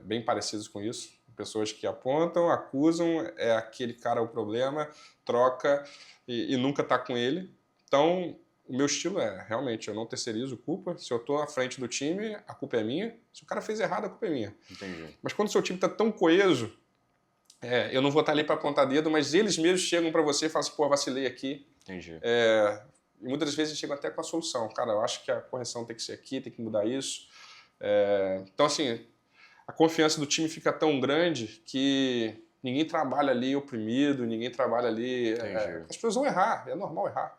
B: bem parecidas com isso. Pessoas que apontam, acusam, é aquele cara o problema, troca e nunca está com ele. Então, o meu estilo realmente, eu não terceirizo culpa. Se eu estou à frente do time, a culpa é minha. Se o cara fez errado, a culpa é minha.
A: Entendi.
B: Mas quando o seu time está tão coeso, eu não vou estar ali para apontar dedo, mas eles mesmos chegam para você e falam assim, pô, vacilei aqui.
A: Entendi.
B: E muitas das vezes eles chegam até com a solução. Cara, eu acho que a correção tem que ser aqui, tem que mudar isso. Então, assim, a confiança do time fica tão grande que ninguém trabalha ali oprimido, ninguém trabalha ali... as pessoas vão errar, é normal errar.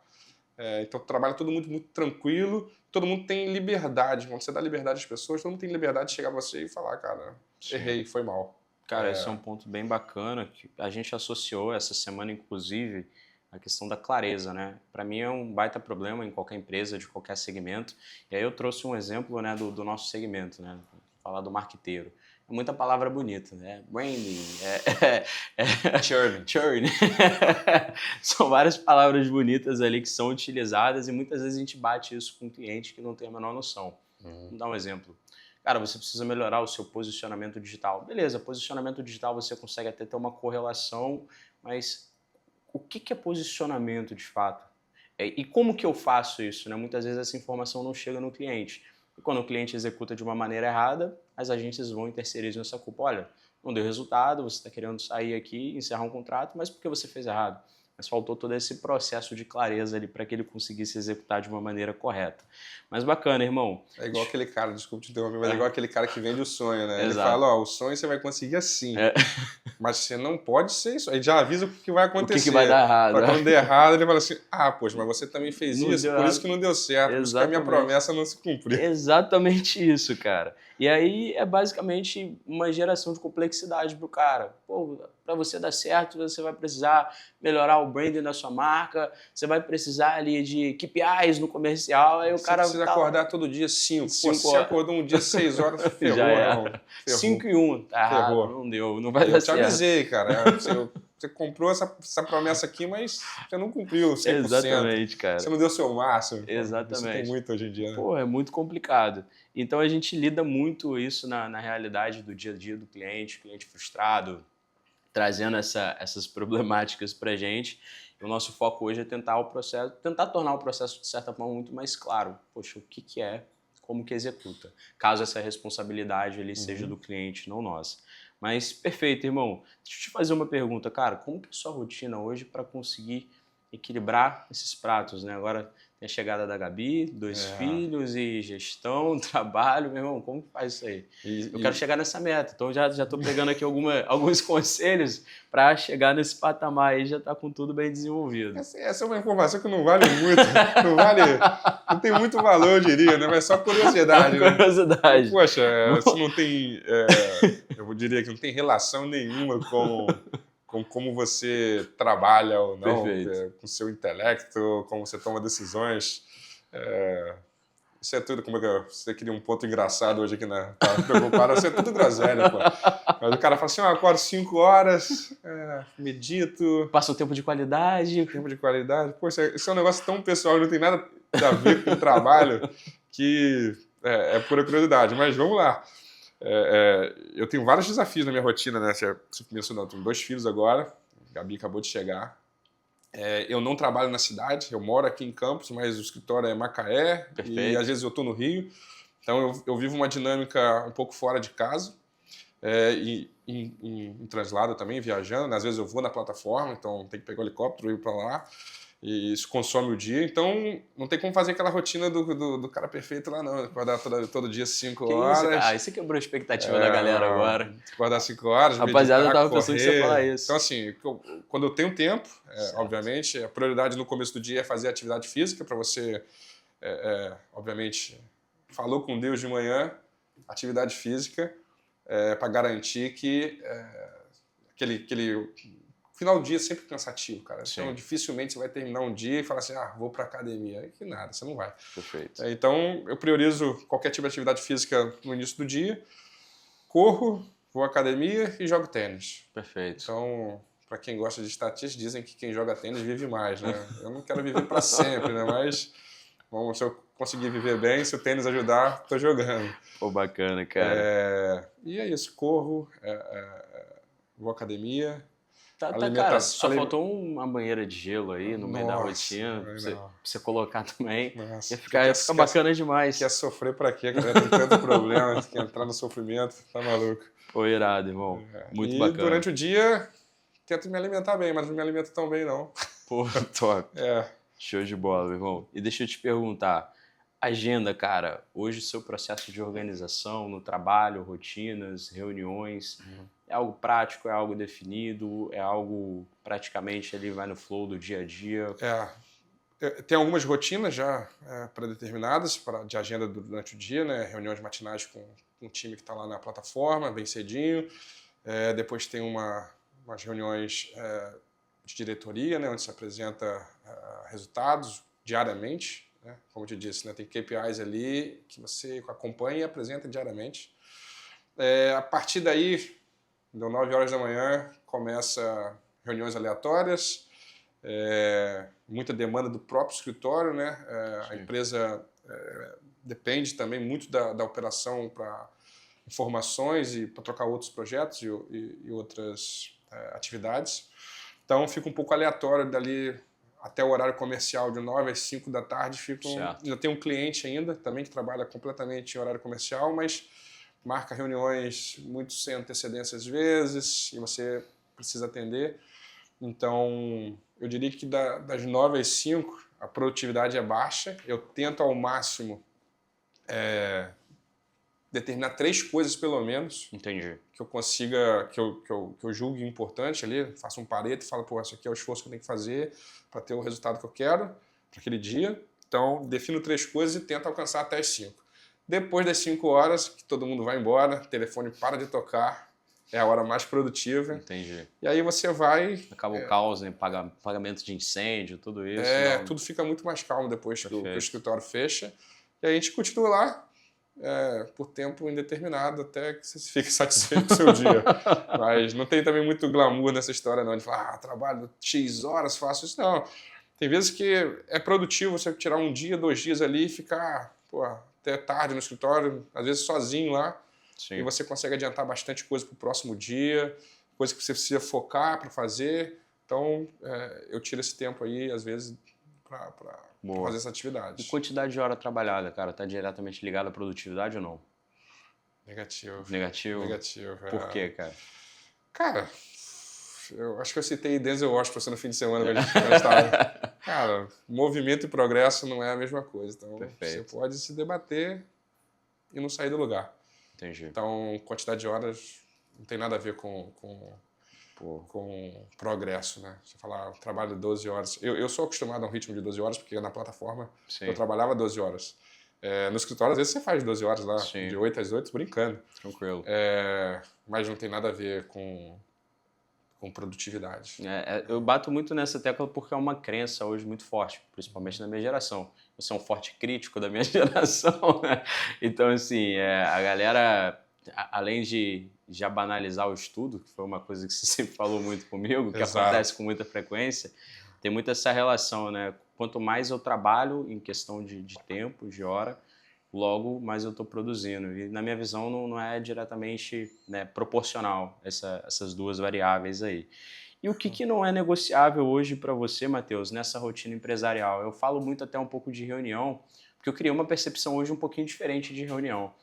B: Então, trabalha todo mundo muito tranquilo, todo mundo tem liberdade. Quando você dá liberdade às pessoas, todo mundo tem liberdade de chegar a você e falar, cara, errei, foi mal.
A: Cara, esse é um ponto bem bacana, que a gente associou essa semana, inclusive, a questão da clareza, né? Para mim é um baita problema em qualquer empresa, de qualquer segmento. E aí eu trouxe um exemplo, né, do nosso segmento, né? Falar do marqueteiro. É muita palavra bonita, né? Branding, churn. São várias palavras bonitas ali que são utilizadas e muitas vezes a gente bate isso com um cliente que não tem a menor noção. Vou dar um exemplo. Cara, você precisa melhorar o seu posicionamento digital. Beleza, posicionamento digital você consegue até ter uma correlação, mas o que é posicionamento de fato? E como que eu faço isso, né? Muitas vezes essa informação não chega no cliente. E quando o cliente executa de uma maneira errada, as agências vão e terceirizam essa culpa. Olha, não deu resultado, você está querendo sair aqui, encerrar um contrato, mas por que você fez errado? Mas faltou todo esse processo de clareza ali para que ele conseguisse executar de uma maneira correta. Mas bacana, irmão.
B: É igual aquele cara, desculpa te interromper, mas é igual aquele cara que vende o sonho, né?
A: Exato.
B: Ele fala, o sonho você vai conseguir assim, mas você não pode ser isso. Ele já avisa o que vai acontecer.
A: O que vai dar errado.
B: Pra quando der errado, ele fala assim, poxa, mas você também fez
A: não
B: isso, por isso que não deu certo, por isso que a minha promessa não se cumpriu.
A: Exatamente isso, cara. E aí é basicamente uma geração de complexidade pro cara. Pô, para você dar certo, você vai precisar melhorar o branding da sua marca, você vai precisar ali de KPIs no comercial, aí
B: você precisa acordar todo dia 5. Pô, se você acordou um dia 6 horas, ferrou,
A: já
B: não.
A: 5 e 1, tá errado, não deu, não vai dar certo.
B: Eu te avisei, cara, você comprou essa promessa aqui, mas você não cumpriu 100%.
A: Exatamente, cara.
B: Você não deu o seu máximo.
A: Exatamente.
B: Isso tem muito hoje em dia, né?
A: Pô, é muito complicado. Então a gente lida muito isso na realidade do dia a dia do cliente frustrado, trazendo essas problemáticas pra gente. E o nosso foco hoje é tentar tornar o processo de certa forma muito mais claro. Poxa, o que é, como que executa, caso essa responsabilidade ali seja do cliente, não nossa. Mas perfeito, irmão. Deixa eu te fazer uma pergunta, cara. Como que é a sua rotina hoje para conseguir equilibrar esses pratos, né? Agora tem a chegada da Gabi, 2 filhos e gestão, trabalho, meu irmão, como que faz isso aí? Eu quero chegar nessa meta, então já estou pegando aqui alguns conselhos para chegar nesse patamar aí, já tá com tudo bem desenvolvido.
B: Essa é uma informação que não vale muito, não tem muito valor, eu diria, né? Mas só curiosidade.
A: Curiosidade.
B: Né? Poxa, isso não tem, eu diria que não tem relação nenhuma com como você trabalha ou não, com o seu intelecto, como você toma decisões. Isso é tudo, como é que você queria um ponto engraçado hoje aqui, né? Tá preocupado, isso é tudo groselha, pô. Mas o cara fala assim, eu acordo 5 horas, medito...
A: Passa um tempo de qualidade.
B: Tempo de qualidade. Pô, isso é um negócio tão pessoal, não tem nada a ver com o trabalho, que é pura curiosidade. Mas vamos lá. Eu tenho vários desafios na minha rotina, né? Você mencionou, eu tenho 2 filhos agora, a Gabi acabou de chegar. Eu não trabalho na cidade, eu moro aqui em Campos, mas o escritório é Macaé. Perfeito. E às vezes eu estou no Rio. Então eu vivo uma dinâmica um pouco fora de casa, em translado também, viajando. Né? Às vezes eu vou na plataforma, então tem que pegar o helicóptero e ir para lá. E isso consome o dia, então não tem como fazer aquela rotina do cara perfeito lá não, acordar todo dia 5 horas.
A: Isso quebrou a expectativa da galera agora.
B: Acordar 5 horas,
A: rapaziada,
B: meditar,
A: eu tava pensando que você ia falar isso.
B: Então assim, quando eu tenho tempo, obviamente, a prioridade no começo do dia é fazer atividade física, para você, obviamente, falou com Deus de manhã, atividade física, para garantir que aquele final do dia é sempre cansativo, cara.
A: Sim.
B: Então, dificilmente você vai terminar um dia e falar assim, vou para academia. Que nada, você não vai.
A: Perfeito.
B: Então, eu priorizo qualquer tipo de atividade física no início do dia, corro, vou à academia e jogo tênis.
A: Perfeito.
B: Então, para quem gosta de estatísticas, dizem que quem joga tênis vive mais, né? Eu não quero viver para sempre, né? Mas se eu conseguir viver bem, se o tênis ajudar, estou jogando.
A: Pô, bacana, cara.
B: E é isso, corro, vou à academia.
A: Cara, só faltou uma banheira de gelo aí no meio da rotina, pra você colocar também.
B: Nossa,
A: ia ficar bacana demais.
B: Quer sofrer pra quê? Tem tanto problema, quer entrar no sofrimento, tá maluco.
A: Pô, irado, irmão. Muito bacana.
B: E durante o dia, tento me alimentar bem, mas não me alimento tão bem, não.
A: Pô, top. Show de bola, irmão. E deixa eu te perguntar, agenda, cara, hoje o seu processo de organização no trabalho, rotinas, reuniões, é algo prático, é algo definido, é algo praticamente ali vai no flow do dia a dia?
B: Tem algumas rotinas já pré-determinadas de agenda durante o dia, né? Reuniões matinais com um time que está lá na plataforma, bem cedinho. Depois tem umas reuniões de diretoria, né? Onde se apresenta resultados diariamente. Né? Como eu te disse, né? Tem KPIs ali que você acompanha e apresenta diariamente. A partir daí, deu 9 horas da manhã, começa reuniões aleatórias, muita demanda do próprio escritório, né? A empresa depende também muito da operação para informações e para trocar outros projetos e outras atividades. Então fica um pouco aleatório dali até o horário comercial de 9 às 5 da tarde. Já tem um cliente ainda também que trabalha completamente em horário comercial, mas marca reuniões muito sem antecedência às vezes e você precisa atender. Então, eu diria que das 9 às 5 a produtividade é baixa. Eu tento ao máximo determinar 3 coisas pelo menos.
A: Entendi.
B: Que eu consiga, que eu julgue importante ali, faço um pareto e falo, esse aqui é o esforço que eu tenho que fazer para ter o resultado que eu quero para aquele dia. Então, defino 3 coisas e tento alcançar até as 5. Depois das 5 horas, que todo mundo vai embora, o telefone para de tocar, é a hora mais produtiva.
A: Entendi.
B: E aí você vai...
A: Acaba o caos, né? Pagamento de incêndio, tudo isso.
B: Tudo fica muito mais calmo depois que o escritório fecha. E aí a gente continua lá por tempo indeterminado até que você fique satisfeito com o seu dia. Mas não tem também muito glamour nessa história não, de falar, trabalho X horas, faço isso. Não. Tem vezes que é produtivo você tirar um dia, 2 dias ali e ficar até tarde no escritório, às vezes sozinho lá. Sim. E você consegue adiantar bastante coisa para o próximo dia, coisa que você precisa focar para fazer. Então, eu tiro esse tempo aí, às vezes, para fazer essa atividade.
A: E quantidade de hora trabalhada, cara, está diretamente ligada à produtividade ou não?
B: Negativo.
A: Por quê, cara?
B: Cara, eu acho que eu citei Denzel Washington no fim de semana. Cara, movimento e progresso não é a mesma coisa. Então, Você pode se debater e não sair do lugar.
A: Entendi.
B: Então, quantidade de horas não tem nada a ver com progresso, né? Você falar, eu trabalho 12 horas. Eu sou acostumado a um ritmo de 12 horas, porque na plataforma eu trabalhava 12 horas. No escritório, às vezes você faz 12 horas lá, de 8 às 8, brincando.
A: Tranquilo.
B: Mas não tem nada a ver com produtividade.
A: Eu bato muito nessa tecla porque é uma crença hoje muito forte, principalmente na minha geração. Eu sou um forte crítico da minha geração, né? Então, assim, a galera, além de já banalizar o estudo, que foi uma coisa que você sempre falou muito comigo, que acontece com muita frequência, tem muito essa relação, né? Quanto mais eu trabalho em questão de tempo, de hora, logo mais eu estou produzindo. E na minha visão não é diretamente, né, proporcional essas duas variáveis aí. E o que não é negociável hoje para você, Matheus, nessa rotina empresarial? Eu falo muito até um pouco de reunião, porque eu criei uma percepção hoje um pouquinho diferente de reunião.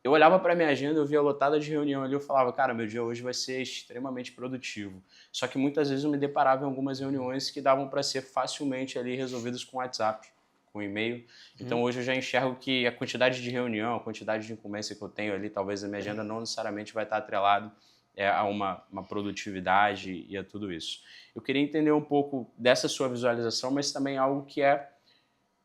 A: Eu olhava para a minha agenda, eu via lotada de reunião ali, eu falava, cara, meu dia hoje vai ser extremamente produtivo. Só que muitas vezes eu me deparava em algumas reuniões que davam para ser facilmente ali resolvidas com WhatsApp, com e-mail. Então hoje eu já enxergo que a quantidade de reunião, a quantidade de incumbência que eu tenho ali, talvez a minha agenda não necessariamente vai estar atrelado a uma produtividade e a tudo isso. Eu queria entender um pouco dessa sua visualização, mas também algo que é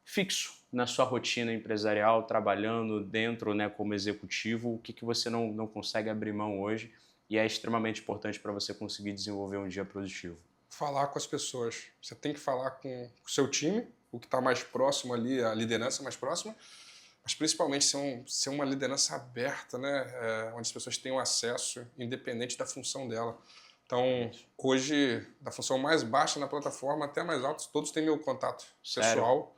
A: fixo. na sua rotina empresarial, trabalhando dentro, né, como executivo, o que você não consegue abrir mão hoje e é extremamente importante para você conseguir desenvolver um dia produtivo?
B: Falar com as pessoas. Você tem que falar com o seu time, o que está mais próximo ali, a liderança mais próxima, mas principalmente ser uma liderança aberta, né? Onde as pessoas tenham acesso, independente da função dela. Então, hoje, da função mais baixa na plataforma até a mais alta, todos têm meu contato pessoal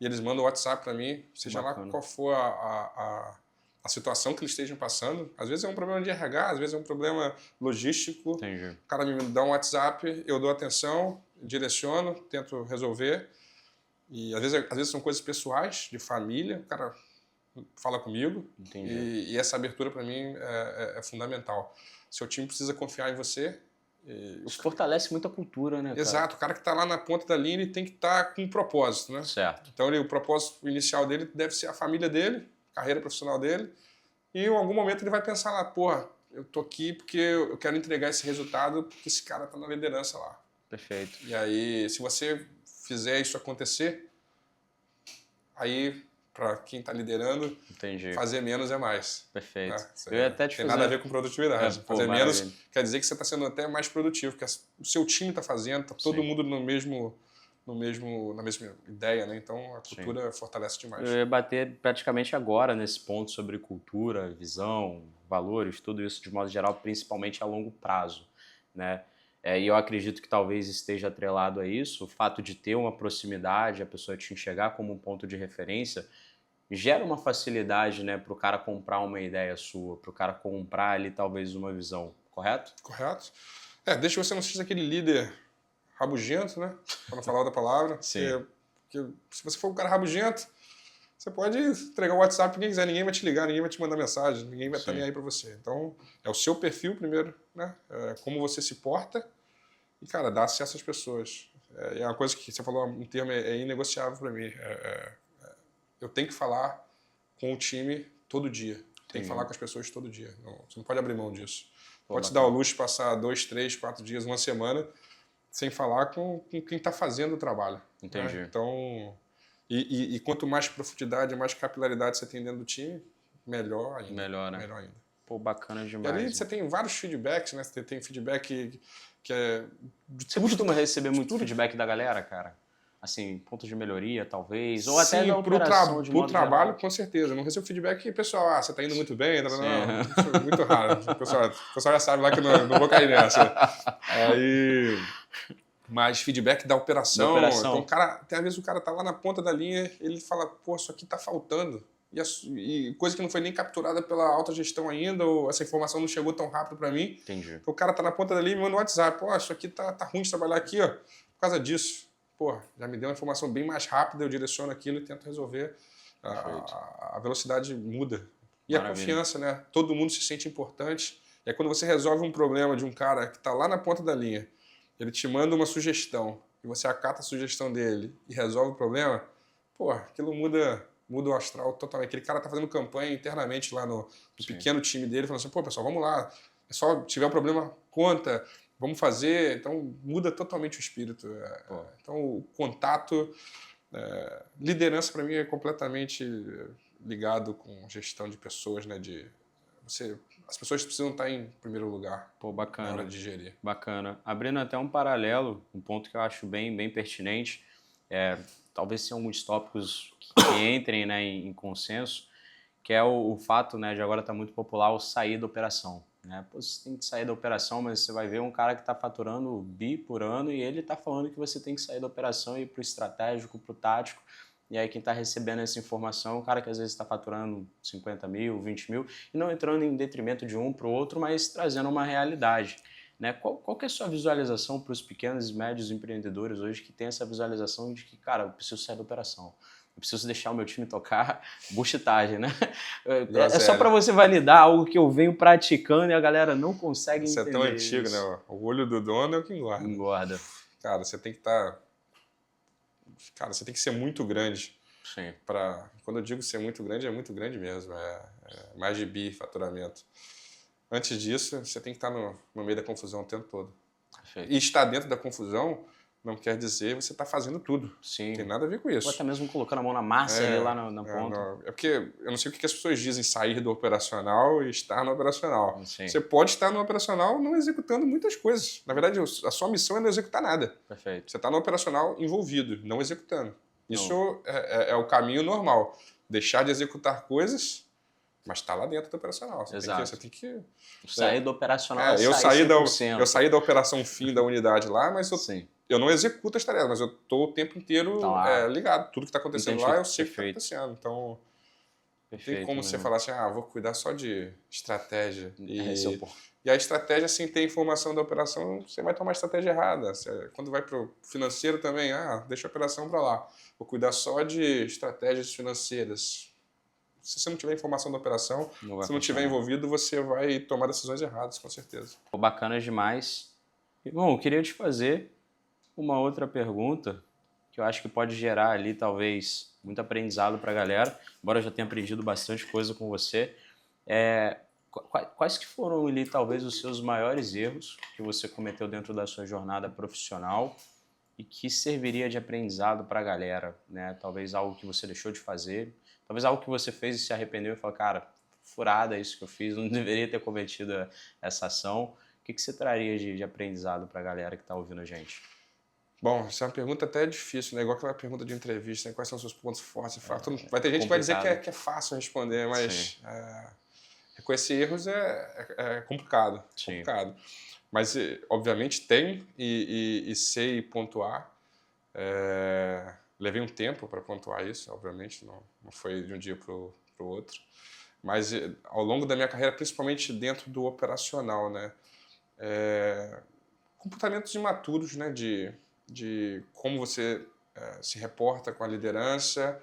B: e eles mandam o WhatsApp para mim, seja lá qual for a situação que eles estejam passando. Às vezes é um problema de RH, às vezes é um problema logístico.
A: Entendi.
B: O cara me dá um WhatsApp, eu dou atenção, direciono, tento resolver. E às vezes são coisas pessoais, de família, o cara fala comigo. E essa abertura para mim é fundamental. Seu time precisa confiar em você.
A: Isso fortalece muito a cultura, né, cara?
B: Exato, o cara que está lá na ponta da linha, ele tem que estar com um propósito, né?
A: Certo.
B: Então o propósito inicial dele deve ser a família dele, a carreira profissional dele, e em algum momento ele vai pensar lá, porra, eu tô aqui porque eu quero entregar esse resultado porque esse cara tá na liderança lá.
A: Perfeito.
B: E aí, se você fizer isso acontecer, aí, para quem está liderando, fazer menos é mais.
A: Perfeito.
B: Né?
A: Eu ia até te
B: tem nada a ver com produtividade. Fazer menos quer dizer que você está sendo até mais produtivo, porque o seu time está fazendo, está todo mundo na mesma ideia, né? Então a cultura fortalece demais.
A: Eu ia bater praticamente agora nesse ponto sobre cultura, visão, valores, tudo isso de modo geral, principalmente a longo prazo, né? E eu acredito que talvez esteja atrelado a isso, o fato de ter uma proximidade, a pessoa te enxergar como um ponto de referência, gera uma facilidade, né, para o cara comprar uma ideia sua, para o cara comprar ali talvez uma visão, correto?
B: Correto. Desde que você não seja aquele líder rabugento, né, para não falar outra palavra.
A: Sim.
B: Porque se você for um cara rabugento, você pode entregar o WhatsApp pra quem quiser, ninguém vai te ligar, ninguém vai te mandar mensagem, ninguém vai estar nem aí para você. Então, é o seu perfil primeiro, né? Como você se porta e, cara, dá acesso às pessoas. É uma coisa que você falou, um termo inegociável para mim. Eu tenho que falar com o time todo dia. Tem que falar com as pessoas todo dia. Você não pode abrir mão disso. Pode se dar o luxo de passar 2, 3, 4 dias, uma semana, sem falar com quem está fazendo o trabalho.
A: Entendi.
B: Né? Então... E quanto mais profundidade, mais capilaridade você tem dentro do time, melhor ainda.
A: Melhor, né?
B: Melhor ainda.
A: Pô, bacana demais.
B: E ali você tem vários feedbacks, né? Você tem feedback que é...
A: Você costuma receber muito feedback da galera, cara? Assim, pontos de melhoria, talvez? Ou até da operação de modo
B: trabalho,
A: geral.
B: com certeza. Eu não recebo feedback, pessoal, você tá indo muito bem. Não, isso é muito raro. O pessoal já sabe lá que eu não vou cair nessa. Aí... Mas feedback da operação. Então, até às vezes o cara tá lá na ponta da linha, ele fala, pô, isso aqui tá faltando. E coisa que não foi nem capturada pela alta gestão ainda, ou essa informação não chegou tão rápido para mim.
A: Entendi.
B: Então o cara tá na ponta da linha e me manda um WhatsApp. Pô, isso aqui tá ruim de trabalhar aqui, ó, por causa disso. Pô, já me deu uma informação bem mais rápida, eu direciono aquilo e tento resolver. A velocidade muda. E a confiança, né? Todo mundo se sente importante. E aí quando você resolve um problema de um cara que tá lá na ponta da linha, ele te manda uma sugestão e você acata a sugestão dele e resolve o problema, pô, aquilo muda o astral totalmente. Aquele cara tá fazendo campanha internamente lá no pequeno time dele, falando assim, pô, pessoal, vamos lá, se tiver um problema, conta, vamos fazer. Então, muda totalmente o espírito. Então, o contato, liderança para mim é completamente ligado com gestão de pessoas, né, as pessoas precisam estar em primeiro lugar.
A: Pô, bacana.
B: Na hora de gerir.
A: Bacana. Abrindo até um paralelo, um ponto que eu acho bem pertinente, talvez sejam alguns tópicos que entrem, né, em consenso, que é o fato, né, de agora estar muito popular o sair da operação. Né? Pô, você tem que sair da operação, mas você vai ver um cara que está faturando bi por ano e ele está falando que você tem que sair da operação e ir para o estratégico, para o tático. E aí quem está recebendo essa informação, o cara que às vezes está faturando 50 mil, 20 mil, e não entrando em detrimento de um para o outro, mas trazendo uma realidade. Né? Qual que é a sua visualização para os pequenos e médios empreendedores hoje que tem essa visualização de que, cara, eu preciso sair da operação, eu preciso deixar o meu time tocar buchitagem, né? É só para você validar algo que eu venho praticando e a galera não consegue entender.
B: Isso é tão antigo, né? O olho do dono é o que engorda.
A: Engorda.
B: Cara, você tem que estar... Cara, você tem que ser muito grande.
A: Sim.
B: Quando eu digo ser muito grande, é muito grande mesmo. Mais de faturamento. Antes disso, você tem que estar no meio da confusão o tempo todo.
A: Perfeito.
B: E estar dentro da confusão não quer dizer você está fazendo tudo.
A: Sim.
B: Não tem nada a ver com isso.
A: Ou até mesmo colocando a mão na massa ali lá na ponta.
B: Não. É porque eu não sei o que as pessoas dizem sair do operacional e estar no operacional.
A: Sim.
B: Você pode estar no operacional não executando muitas coisas. Na verdade, a sua missão é não executar nada.
A: Perfeito.
B: Você está no operacional envolvido, não executando. Isso é o caminho normal. Deixar de executar coisas, mas está lá dentro do operacional. Você tem que
A: sair do operacional
B: eu saí da operação fim da unidade lá, mas eu não executo as tarefas, mas eu estou o tempo inteiro ligado. Tudo que está acontecendo lá, eu sei o que está acontecendo. Então, não tem como você falar assim, vou cuidar só de estratégia. E a estratégia, sem ter informação da operação, você vai tomar a estratégia errada. Quando vai para o financeiro também, deixa a operação para lá. Vou cuidar só de estratégias financeiras. Se você não tiver informação da operação, se não estiver envolvido, você vai tomar decisões erradas, com certeza.
A: Bacana demais. Bom, eu queria te fazer uma outra pergunta que eu acho que pode gerar ali, talvez, muito aprendizado para a galera, embora eu já tenha aprendido bastante coisa com você. Quais que foram ali, talvez, os seus maiores erros que você cometeu dentro da sua jornada profissional e que serviria de aprendizado para a galera, né? Talvez algo que você deixou de fazer, talvez algo que você fez e se arrependeu e falou, cara, furada isso que eu fiz, não deveria ter cometido essa ação. O que você traria de aprendizado para a galera que está ouvindo a gente?
B: Bom, essa é uma pergunta até difícil, né? Igual aquela pergunta de entrevista, né? Quais são os seus pontos fortes? Vai ter gente que vai dizer que é fácil responder, mas reconhecer erros é complicado. Complicado. Mas, obviamente, tem e sei pontuar. Levei um tempo para pontuar isso, obviamente, não foi de um dia para o outro. Mas, ao longo da minha carreira, principalmente dentro do operacional, né? Comportamentos imaturos, né? De como você se reporta com a liderança,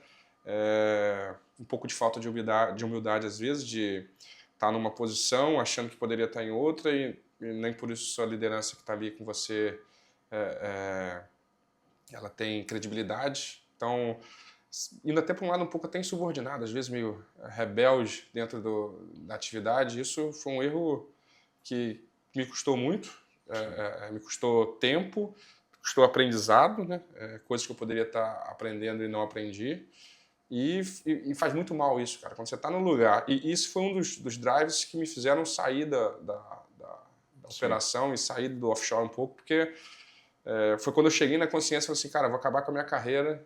B: um pouco de falta de humildade às vezes, de estar numa posição achando que poderia estar em outra e nem por isso sua liderança que está ali com você ela tem credibilidade. Então, indo até para um lado um pouco até insubordinado, às vezes meio rebelde dentro da atividade, isso foi um erro que me custou muito, me custou tempo, custou aprendizado, né? Coisas que eu poderia estar aprendendo e não aprendi. E faz muito mal isso, cara, quando você está num lugar. E isso foi um dos drives que me fizeram sair da operação e sair do offshore um pouco, porque foi quando eu cheguei na consciência e falei assim, cara, vou acabar com a minha carreira,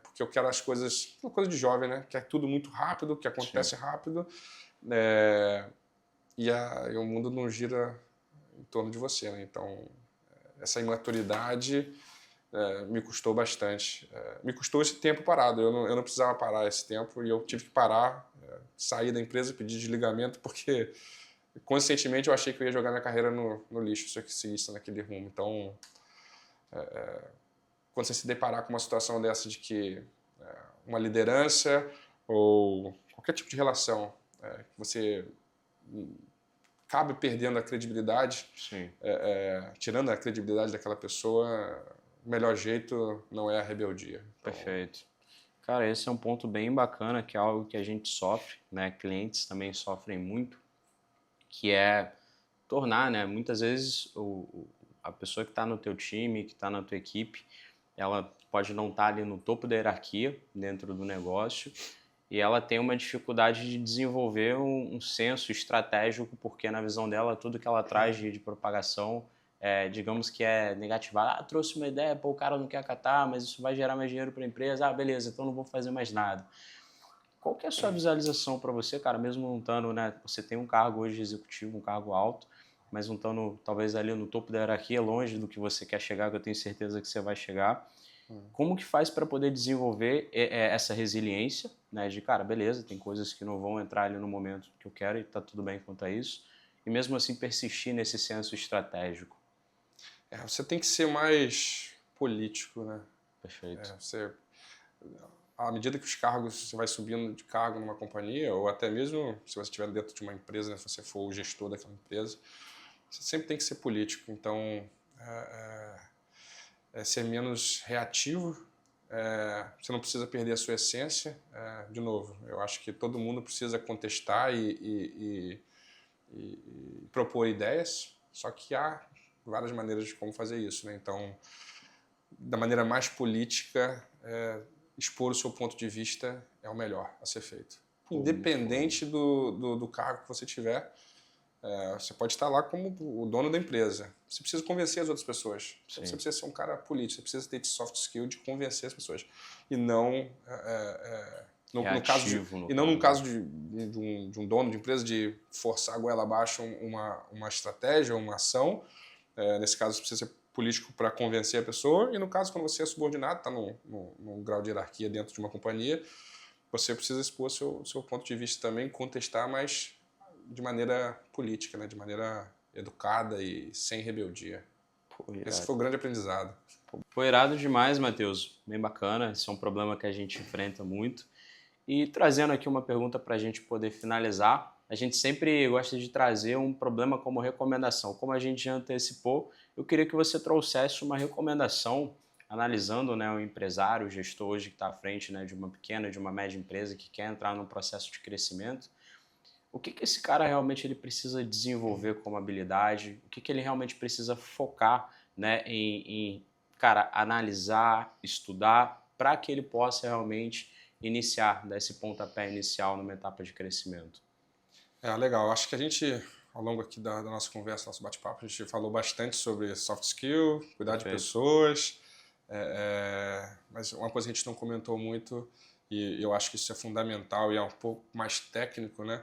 B: porque eu quero as coisas, uma coisa de jovem, né? Que é tudo muito rápido, que acontece rápido, e o mundo não gira em torno de você, né? Então, essa imaturidade me custou bastante. Me custou esse tempo parado. Eu não precisava parar esse tempo e eu tive que parar, sair da empresa, pedir desligamento, porque conscientemente eu achei que eu ia jogar minha carreira no lixo se eu seguisse naquele rumo. Então, quando você se deparar com uma situação dessa de que uma liderança ou qualquer tipo de relação você acaba perdendo a credibilidade, tirando a credibilidade daquela pessoa, o melhor jeito não é a rebeldia. Então,
A: perfeito. Cara, esse é um ponto bem bacana, que é algo que a gente sofre, né? Clientes também sofrem muito, que é tornar, né? Muitas vezes a pessoa que está no teu time, que está na tua equipe, ela pode não estar ali no topo da hierarquia dentro do negócio e ela tem uma dificuldade de desenvolver um senso estratégico, porque na visão dela tudo que ela traz de propagação digamos que é negativar. Trouxe uma ideia, o cara não quer acatar, mas isso vai gerar mais dinheiro para a empresa. Beleza, então não vou fazer mais nada. Qual que é a sua visualização para você, cara, mesmo não estando, né? Você tem um cargo hoje executivo, um cargo alto, mas não estando talvez ali no topo da hierarquia, longe do que você quer chegar, que eu tenho certeza que você vai chegar. Como que faz para poder desenvolver essa resiliência, né? De, cara, beleza, tem coisas que não vão entrar ali no momento que eu quero e tá tudo bem quanto a isso. E mesmo assim persistir nesse senso estratégico.
B: Você tem que ser mais político, né?
A: Perfeito.
B: À medida que os cargos, você vai subindo de cargo numa companhia, ou até mesmo se você estiver dentro de uma empresa, né, se você for o gestor daquela empresa, você sempre tem que ser político. Então, ser menos reativo, você não precisa perder a sua essência. De novo, eu acho que todo mundo precisa contestar e propor ideias, só que há várias maneiras de como fazer isso, né? Então, da maneira mais política, expor o seu ponto de vista é o melhor a ser feito. Independente do cargo que você tiver, você pode estar lá como o dono da empresa. Você precisa convencer as outras pessoas. Então, você precisa ser um cara político, você precisa ter esse soft skill de convencer as pessoas. E não... no caso de um dono de empresa, de forçar a goela abaixo uma estratégia, uma ação. Nesse caso, você precisa ser político para convencer a pessoa. E no caso, quando você é subordinado, está num grau de hierarquia dentro de uma companhia, você precisa expor seu ponto de vista também, contestar, mas de maneira política, né? De maneira educada e sem rebeldia. Esse foi o grande aprendizado.
A: Foi irado demais, Matheus. Bem bacana. Esse é um problema que a gente enfrenta muito. E trazendo aqui uma pergunta para a gente poder finalizar, a gente sempre gosta de trazer um problema como recomendação. Como a gente já antecipou, eu queria que você trouxesse uma recomendação, analisando, né, o empresário, o gestor hoje que está à frente, né, de uma pequena, de uma média empresa que quer entrar num processo de crescimento. O que esse cara realmente ele precisa desenvolver como habilidade? O que ele realmente precisa focar, né, cara, analisar, estudar, para que ele possa realmente dar esse pontapé inicial numa etapa de crescimento?
B: Legal. Acho que a gente, ao longo aqui da nossa conversa, nosso bate-papo, a gente falou bastante sobre soft skill, cuidar de pessoas, mas uma coisa que a gente não comentou muito, e eu acho que isso é fundamental e é um pouco mais técnico, né?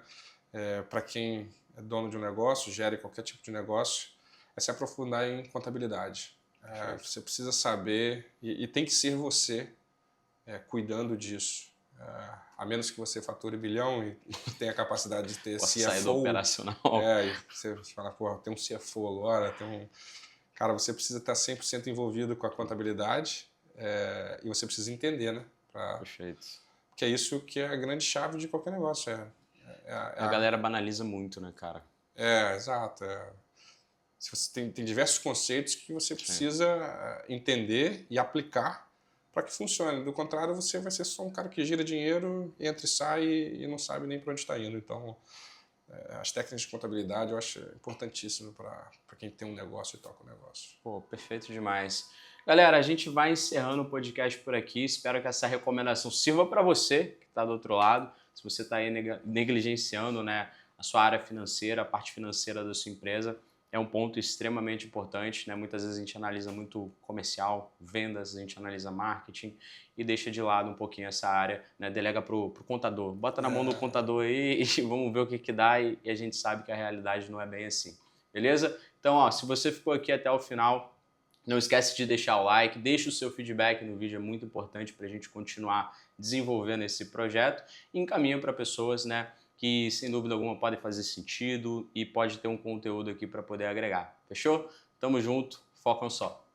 B: Para quem é dono de um negócio, gere qualquer tipo de negócio, é se aprofundar em contabilidade. Você precisa saber, e tem que ser você cuidando disso. A menos que você fature bilhão e tenha a capacidade de ter
A: Posso
B: CFO.
A: sair do operacional.
B: E você fala, pô, tem um CFO agora, Cara, você precisa estar 100% envolvido com a contabilidade e você precisa entender, né?
A: Perfeito.
B: Porque é isso que é a grande chave de qualquer negócio.
A: A galera banaliza muito, né, cara?
B: Exato. Se você tem diversos conceitos que você precisa entender e aplicar para que funcione. Do contrário, você vai ser só um cara que gira dinheiro, entra e sai e não sabe nem para onde está indo. Então, as técnicas de contabilidade eu acho importantíssimo para quem tem um negócio e toca um negócio.
A: Pô, perfeito demais. Galera, a gente vai encerrando o podcast por aqui. Espero que essa recomendação sirva para você que está do outro lado. Se você está aí negligenciando, né, a sua área financeira, a parte financeira da sua empresa, é um ponto extremamente importante, né? Muitas vezes a gente analisa muito comercial, vendas, a gente analisa marketing e deixa de lado um pouquinho essa área, né? Delega pro contador. Bota na mão do contador aí e vamos ver o que dá e a gente sabe que a realidade não é bem assim. Beleza? Então, se você ficou aqui até o final, não esquece de deixar o like, deixa o seu feedback no vídeo, é muito importante para a gente continuar desenvolvendo esse projeto e encaminha para pessoas, né, que sem dúvida alguma podem fazer sentido e pode ter um conteúdo aqui para poder agregar. Fechou? Tamo junto, foca só.